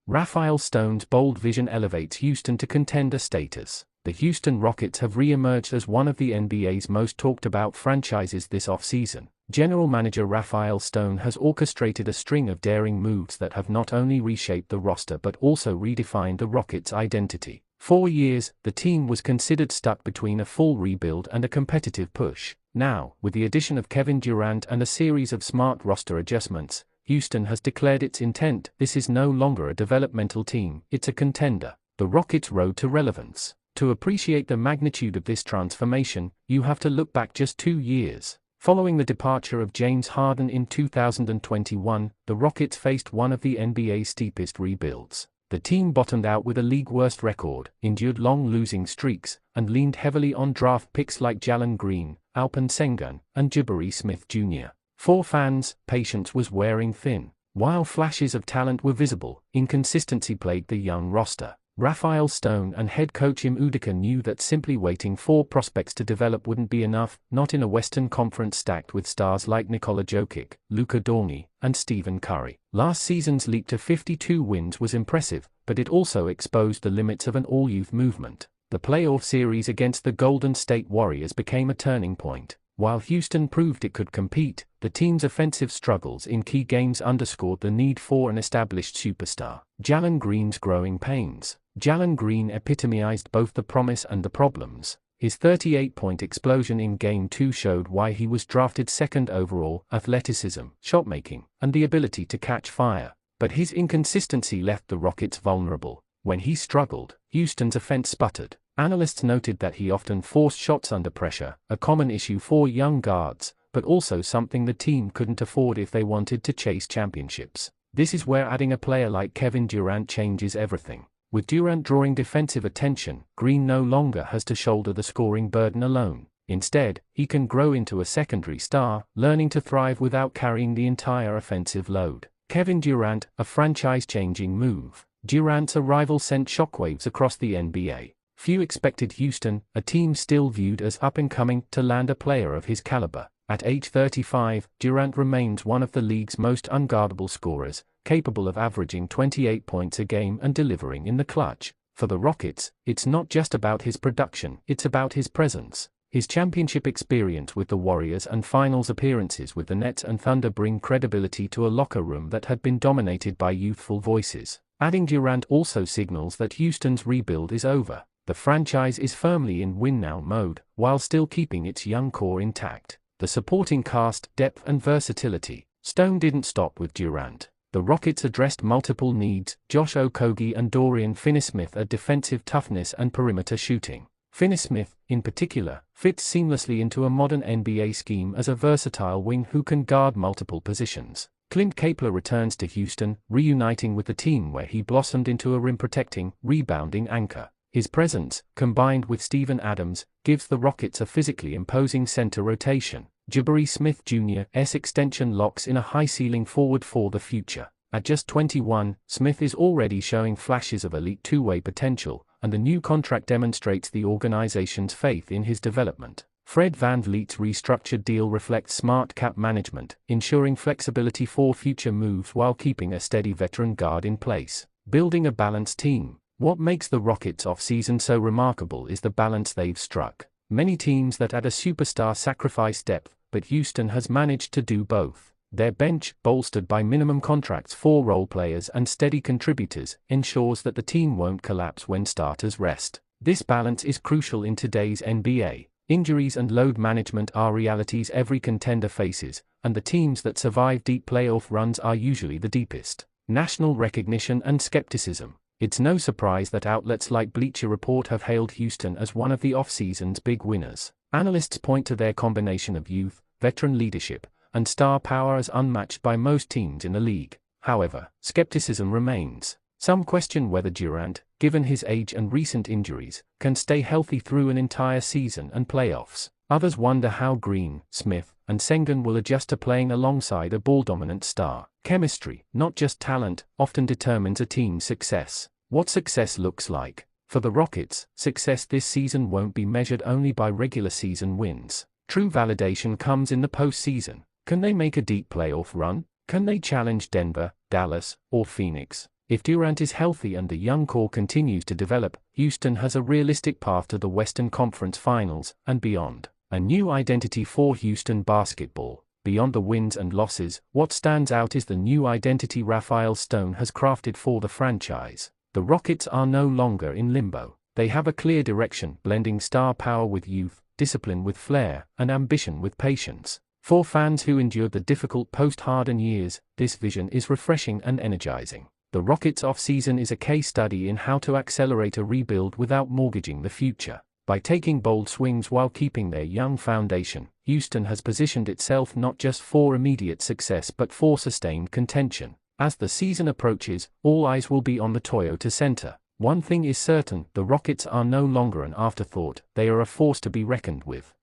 Rafael Stone's bold vision elevates Houston to contender status. The Houston Rockets have re-emerged as one of the NBA's most talked-about franchises this offseason. General manager Rafael Stone has orchestrated a string of daring moves that have not only reshaped the roster but also redefined the Rockets' identity. For years, the team was considered stuck between a full rebuild and a competitive push. Now, with the addition of Kevin Durant and a series of smart roster adjustments, Houston has declared its intent. This is no longer a developmental team, it's a contender. The Rockets' road to relevance. To appreciate the magnitude of this transformation, you have to look back just 2 years. Following the departure of James Harden in 2021, the Rockets faced one of the NBA's steepest rebuilds. The team bottomed out with a league-worst record, endured long losing streaks, and leaned heavily on draft picks like Jalen Green, Alperen Sengun, and Jabari Smith Jr. For fans, patience was wearing thin. While flashes of talent were visible, inconsistency plagued the young roster. Rafael Stone and head coach Ime Udoka knew that simply waiting for prospects to develop wouldn't be enough, not in a Western Conference stacked with stars like Nikola Jokic, Luka Doncic, and Stephen Curry. Last season's leap to 52 wins was impressive, but it also exposed the limits of an all-youth movement. The playoff series against the Golden State Warriors became a turning point. While Houston proved it could compete, the team's offensive struggles in key games underscored the need for an established superstar. Jalen Green's growing pains. Jalen Green epitomized both the promise and the problems. His 38-point explosion in Game 2 showed why he was drafted second overall: athleticism, shotmaking, and the ability to catch fire. But his inconsistency left the Rockets vulnerable. When he struggled, Houston's offense sputtered. Analysts noted that he often forced shots under pressure, a common issue for young guards, but also something the team couldn't afford if they wanted to chase championships. This is where adding a player like Kevin Durant changes everything. With Durant drawing defensive attention, Green no longer has to shoulder the scoring burden alone. Instead, he can grow into a secondary star, learning to thrive without carrying the entire offensive load. Kevin Durant, a franchise-changing move. Durant's arrival sent shockwaves across the NBA. Few expected Houston, a team still viewed as up-and-coming, to land a player of his caliber. At age 35, Durant remains one of the league's most unguardable scorers, capable of averaging 28 points a game and delivering in the clutch. For the Rockets, it's not just about his production, it's about his presence. His championship experience with the Warriors and finals appearances with the Nets and Thunder bring credibility to a locker room that had been dominated by youthful voices. Adding Durant also signals that Houston's rebuild is over. The franchise is firmly in win-now mode, while still keeping its young core intact. The supporting cast, depth and versatility. Stone didn't stop with Durant. The Rockets addressed multiple needs: Josh Okogie and Dorian Finney-Smith at defensive toughness and perimeter shooting. Finney-Smith, in particular, fits seamlessly into a modern NBA scheme as a versatile wing who can guard multiple positions. Clint Capela returns to Houston, reuniting with the team where he blossomed into a rim-protecting, rebounding anchor. His presence, combined with Steven Adams, gives the Rockets a physically imposing center rotation. Jabari Smith Jr.'s extension locks in a high-ceiling forward for the future. At just 21, Smith is already showing flashes of elite two-way potential, and the new contract demonstrates the organization's faith in his development. Fred VanVleet's restructured deal reflects smart cap management, ensuring flexibility for future moves while keeping a steady veteran guard in place. Building a balanced team. What makes the Rockets' offseason so remarkable is the balance they've struck. Many teams that add a superstar sacrifice depth, but Houston has managed to do both. Their bench, bolstered by minimum contracts for role players and steady contributors, ensures that the team won't collapse when starters rest. This balance is crucial in today's NBA. Injuries and load management are realities every contender faces, and the teams that survive deep playoff runs are usually the deepest. National recognition and skepticism. It's no surprise that outlets like Bleacher Report have hailed Houston as one of the offseason's big winners. Analysts point to their combination of youth, veteran leadership, and star power as unmatched by most teams in the league. However, skepticism remains. Some question whether Durant, given his age and recent injuries, can stay healthy through an entire season and playoffs. Others wonder how Green, Smith, and Sengun will adjust to playing alongside a ball-dominant star. Chemistry, not just talent, often determines a team's success. What success looks like. For the Rockets, success this season won't be measured only by regular season wins. True validation comes in the postseason. Can they make a deep playoff run? Can they challenge Denver, Dallas, or Phoenix? If Durant is healthy and the young core continues to develop, Houston has a realistic path to the Western Conference Finals and beyond. A new identity for Houston basketball. Beyond the wins and losses, what stands out is the new identity Rafael Stone has crafted for the franchise. The Rockets are no longer in limbo. They have a clear direction, blending star power with youth, discipline with flair, and ambition with patience. For fans who endured the difficult post-Harden years, this vision is refreshing and energizing. The Rockets' offseason is a case study in how to accelerate a rebuild without mortgaging the future. By taking bold swings while keeping their young foundation, Houston has positioned itself not just for immediate success but for sustained contention. As the season approaches, all eyes will be on the Toyota Center. One thing is certain, the Rockets are no longer an afterthought, they are a force to be reckoned with.